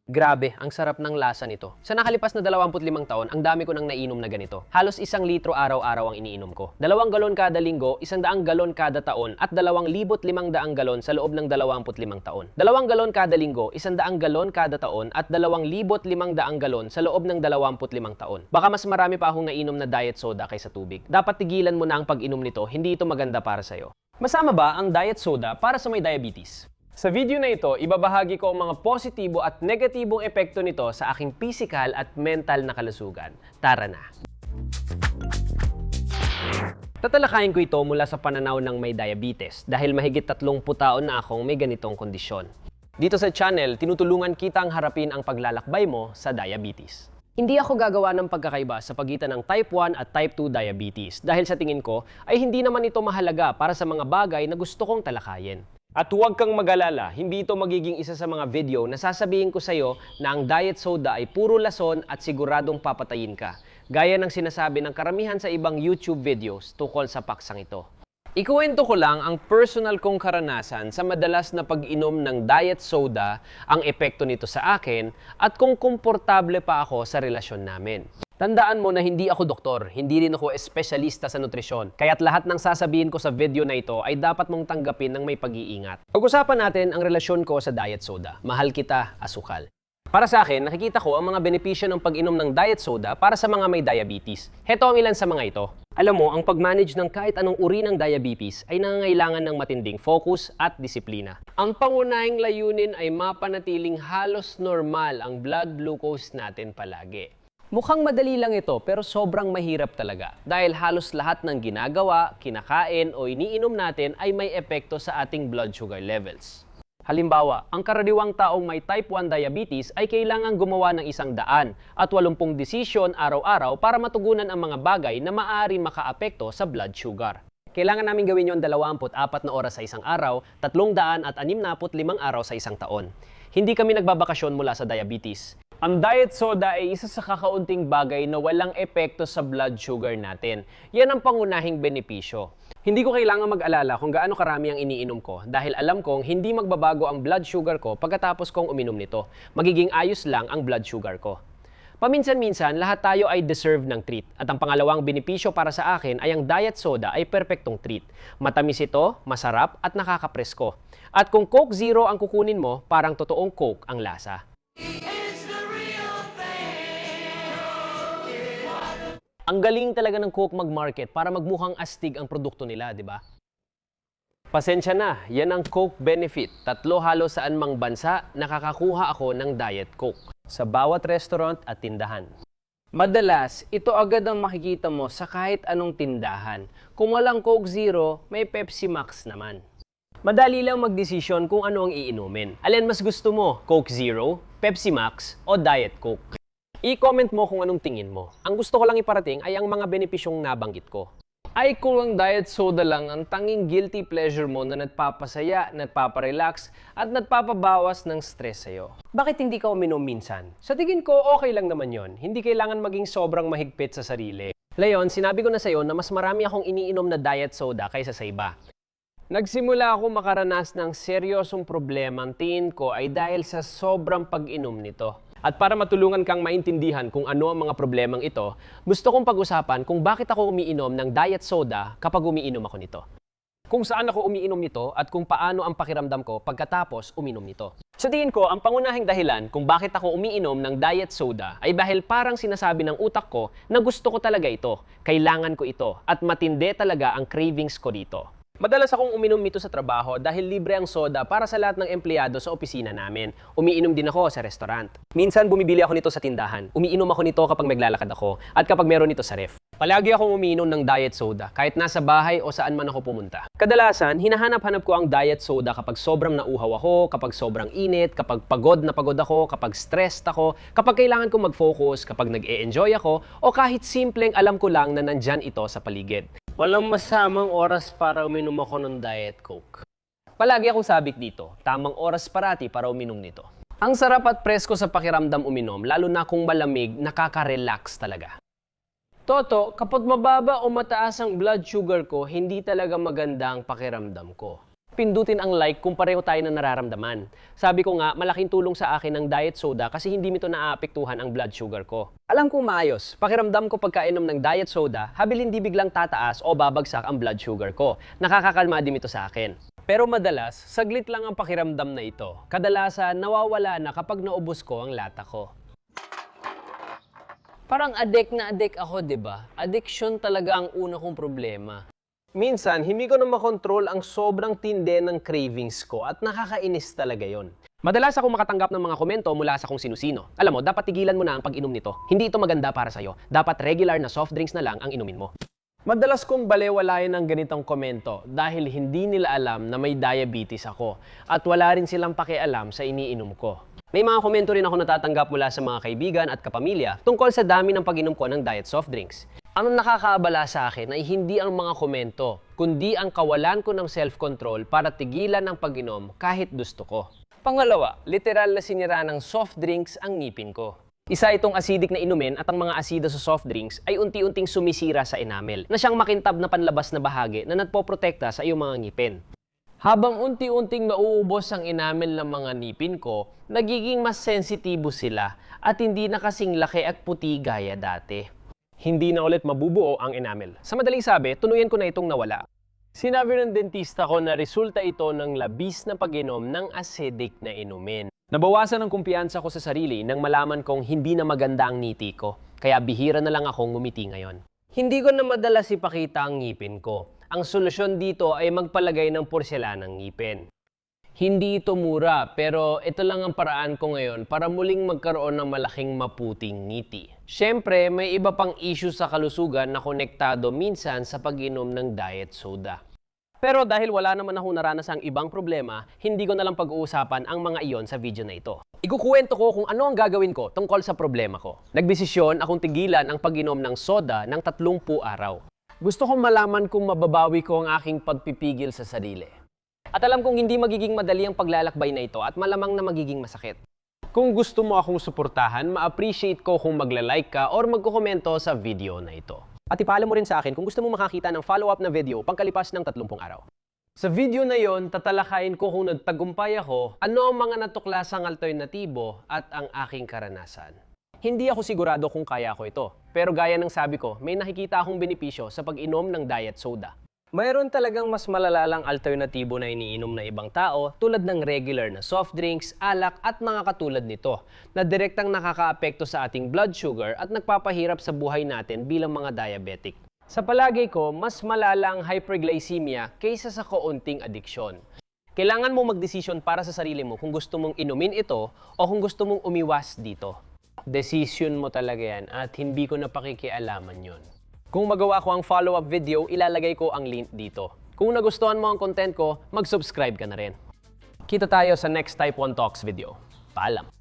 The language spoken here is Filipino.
Grabe, ang sarap ng lasa nito. Sa nakalipas na 25 taon, ang dami ko nang nainom na ganito. Halos 1 litro araw-araw ang iniinom ko. 2 galon kada linggo, 100 galon kada taon, at 2,500 galon sa loob ng 25 taon. 2 galon kada linggo, 100 galon kada taon, at 2,500 galon sa loob ng 25 taon. Baka mas marami pa akong nainom na diet soda kaysa tubig. Dapat tigilan mo na ang pag-inom nito, hindi ito maganda para sa'yo. Masama ba ang diet soda para sa may diabetes? Sa video na ito, ibabahagi ko ang mga positibo at negatibong epekto nito sa aking physical at mental na kalusugan. Tara na! Tatalakayin ko ito mula sa pananaw ng may diabetes dahil mahigit 30 taon na akong may ganitong kondisyon. Dito sa channel, tinutulungan kitang harapin ang paglalakbay mo sa diabetes. Hindi ako gagawa ng pagkakaiba sa pagitan ng type 1 at type 2 diabetes dahil sa tingin ko ay hindi naman ito mahalaga para sa mga bagay na gusto kong talakayin. At huwag kang mag-alala, hindi ito magiging isa sa mga video na sasabihin ko sa iyo na ang diet soda ay puro lason at siguradong papatayin ka, gaya ng sinasabi ng karamihan sa ibang YouTube videos tungkol sa paksang ito. Ikuwento ko lang ang personal kong karanasan sa madalas na pag-inom ng diet soda, ang epekto nito sa akin, at kung komportable pa ako sa relasyon namin. Tandaan mo na hindi ako doktor, hindi rin ako espesyalista sa nutrisyon, kaya't lahat ng sasabihin ko sa video na ito ay dapat mong tanggapin ng may pag-iingat. Pag-usapan natin ang relasyon ko sa diet soda. Mahal kita, asukal. Para sa akin, nakikita ko ang mga benepisyo ng pag-inom ng diet soda para sa mga may diabetes. Heto ang ilan sa mga ito. Alam mo, ang pag-manage ng kahit anong uri ng diabetes ay nangangailangan ng matinding focus at disiplina. Ang pangunahing layunin ay mapanatiling halos normal ang blood glucose natin palagi. Mukhang madali lang ito pero sobrang mahirap talaga dahil halos lahat ng ginagawa, kinakain o iniinom natin ay may epekto sa ating blood sugar levels. Halimbawa, ang karaniwang taong may type 1 diabetes ay kailangang gumawa ng 180 desisyon araw-araw para matugunan ang mga bagay na maaari makaapekto sa blood sugar. Kailangan namin gawin yon 24 na oras sa isang araw, 365 araw sa isang taon. Hindi kami nagbabakasyon mula sa diabetes. Ang diet soda ay isa sa kakaunting bagay na walang epekto sa blood sugar natin. Yan ang pangunahing benepisyo. Hindi ko kailangan mag-alala kung gaano karami ang iniinom ko dahil alam kong hindi magbabago ang blood sugar ko pagkatapos kong uminom nito. Magiging ayos lang ang blood sugar ko. Paminsan-minsan, lahat tayo ay deserve ng treat. At ang pangalawang benepisyo para sa akin ay ang diet soda ay perpektong treat. Matamis ito, masarap at nakakapresko. At kung Coke Zero ang kukunin mo, parang totoong Coke ang lasa. Ang galing talaga ng Coke mag-market para magmukhang astig ang produkto nila, di ba? Pasensya na, yan ang Coke benefit. 3 halos saan mang bansa, nakakakuha ako ng Diet Coke sa bawat restaurant at tindahan. Madalas, ito agad ang makikita mo sa kahit anong tindahan. Kung walang Coke Zero, may Pepsi Max naman. Madali lang magdesisyon kung ano ang iinumin. Alin mas gusto mo, Coke Zero, Pepsi Max, o Diet Coke? I-comment mo kung anong tingin mo. Ang gusto ko lang iparating ay ang mga benepisyong nabanggit ko. Ay kung ang diet soda lang ang tanging guilty pleasure mo na nagpapasaya, nagpaparelax, at nagpapabawas ng stress sa'yo. Bakit hindi ka uminom minsan? Sa tingin ko, okay lang naman yon. Hindi kailangan maging sobrang mahigpit sa sarili. Leon, sinabi ko na sa'yo na mas marami akong iniinom na diet soda kaysa sa iba. Nagsimula ako makaranas ng seryosong problema ang tingin ko ay dahil sa sobrang pag-inom nito. At para matulungan kang maintindihan kung ano ang mga problemang ito, gusto kong pag-usapan kung bakit ako umiinom ng diet soda kapag umiinom ako nito. Kung saan ako umiinom nito at kung paano ang pakiramdam ko pagkatapos uminom nito. Sa tingin ko, ang pangunahing dahilan kung bakit ako umiinom ng diet soda ay dahil parang sinasabi ng utak ko na gusto ko talaga ito, kailangan ko ito, at matindi talaga ang cravings ko dito. Madalas akong uminom nito sa trabaho dahil libre ang soda para sa lahat ng empleyado sa opisina namin. Umiinom din ako sa restaurant. Minsan bumibili ako nito sa tindahan. Umiinom ako nito kapag maglalakad ako at kapag meron nito sa ref. Palagi akong umiinom ng diet soda kahit nasa bahay o saan man ako pumunta. Kadalasan, hinahanap-hanap ko ang diet soda kapag sobrang nauuhaw ako, kapag sobrang init, kapag pagod na pagod ako, kapag stressed ako, kapag kailangan kong mag-focus, kapag nag-e-enjoy ako, o kahit simpleng alam ko lang na nandyan ito sa paligid. Walang masamang oras para uminom ako ng Diet Coke. Palagi akong sabik dito, tamang oras parati para uminom nito. Ang sarap at presko sa pakiramdam uminom, lalo na kung malamig, nakaka-relax talaga. Toto, kapag mababa o mataas ang blood sugar ko, hindi talaga maganda ang pakiramdam ko. pindutin ang like kung pareho tayo na nararamdaman. Sabi ko nga, malaking tulong sa akin ng diet soda kasi hindi nito naaapektuhan ang blood sugar ko. Alam kong maayos, pakiramdam ko pagkainom ng diet soda, habil hindi biglang tataas o babagsak ang blood sugar ko. Nakakakalma din ito sa akin. Pero madalas, saglit lang ang pakiramdam na ito. Kadalasan, nawawala na kapag naubos ko ang lata ko. Parang addict na addict ako, di ba? Addiction talaga ang una kong problema. Minsan, hindi ko na makontrol ang sobrang tindi ng cravings ko at nakakainis talaga yon. Madalas ako makatanggap ng mga komento mula sa kung sino-sino. Alam mo, dapat tigilan mo na ang pag-inom nito. Hindi ito maganda para sa'yo. Dapat regular na soft drinks na lang ang inumin mo. Madalas kong balewalayan ng ganitong komento dahil hindi nila alam na may diabetes ako at wala rin silang pakialam sa iniinom ko. May mga komento rin ako natatanggap mula sa mga kaibigan at kapamilya tungkol sa dami ng pag-inom ko ng diet soft drinks. Ang nakakaabala sa akin ay hindi ang mga komento, kundi ang kawalan ko ng self-control para tigilan ang pag-inom kahit gusto ko. Pangalawa, literal na sinira ng soft drinks ang ngipin ko. Isa itong acidic na inumin at ang mga asida sa soft drinks ay unti-unting sumisira sa enamel na siyang makintab na panlabas na bahagi na nagpoprotekta sa iyong mga ngipin. Habang unti-unting nauubos ang enamel ng mga ngipin ko, nagiging mas sensitibo sila at hindi na kasing laki at puti gaya dati. Hindi na ulit mabubuo ang enamel. Sa madaling sabi, tuluyan ko na itong nawala. Sinabi ng dentista ko na resulta ito ng labis na pag-inom ng acidic na inumin. Nabawasan ang kumpiyansa ko sa sarili nang malaman kong hindi na maganda ang ngiti ko, kaya bihira na lang akong ngumiti ngayon. Hindi ko na madalas ipakita ang ngipin ko. Ang solusyon dito ay magpalagay ng porselanang ngipin. Hindi ito mura, pero ito lang ang paraan ko ngayon para muling magkaroon ng malaking maputing ngiti. Siyempre, may iba pang issue sa kalusugan na konektado minsan sa pag-inom ng diet soda. Pero dahil wala naman ako naranasang ibang problema, hindi ko na lang pag-uusapan ang mga iyon sa video na ito. Ikukuwento ko kung ano ang gagawin ko tungkol sa problema ko. Nagdesisyon akong tigilan ang pag-inom ng soda ng 30 araw. Gusto kong malaman kung mababawi ko ang aking pagpipigil sa sarili. At alam kong hindi magiging madali ang paglalakbay na ito at malamang na magiging masakit. Kung gusto mo akong suportahan, ma-appreciate ko kung magla-like ka or magkukomento sa video na ito. At ipaalam mo rin sa akin kung gusto mo makakita ng follow-up na video pangkalipas ng 30 araw. Sa video na yon, tatalakayin ko kung nagtagumpay ako, ano ang mga natuklasang alternatibo at ang aking karanasan. Hindi ako sigurado kung kaya ko ito, pero gaya ng sabi ko, may nakikita akong benepisyo sa pag-inom ng diet soda. Mayroon talagang mas malalalang alternatibo na iniinom na ibang tao tulad ng regular na soft drinks, alak at mga katulad nito na direktang nakakaapekto sa ating blood sugar at nagpapahirap sa buhay natin bilang mga diabetic. Sa palagay ko, mas malala ang hyperglycemia kaysa sa kaunting adiksyon. Kailangan mo magdesisyon para sa sarili mo kung gusto mong inumin ito o kung gusto mong umiwas dito. Decision mo talaga yan at hindi ko na pakikialaman yon. Kung magawa ko ang follow-up video, ilalagay ko ang link dito. Kung nagustuhan mo ang content ko, mag-subscribe ka na rin. Kita tayo sa next Type 1 Talks video. Paalam!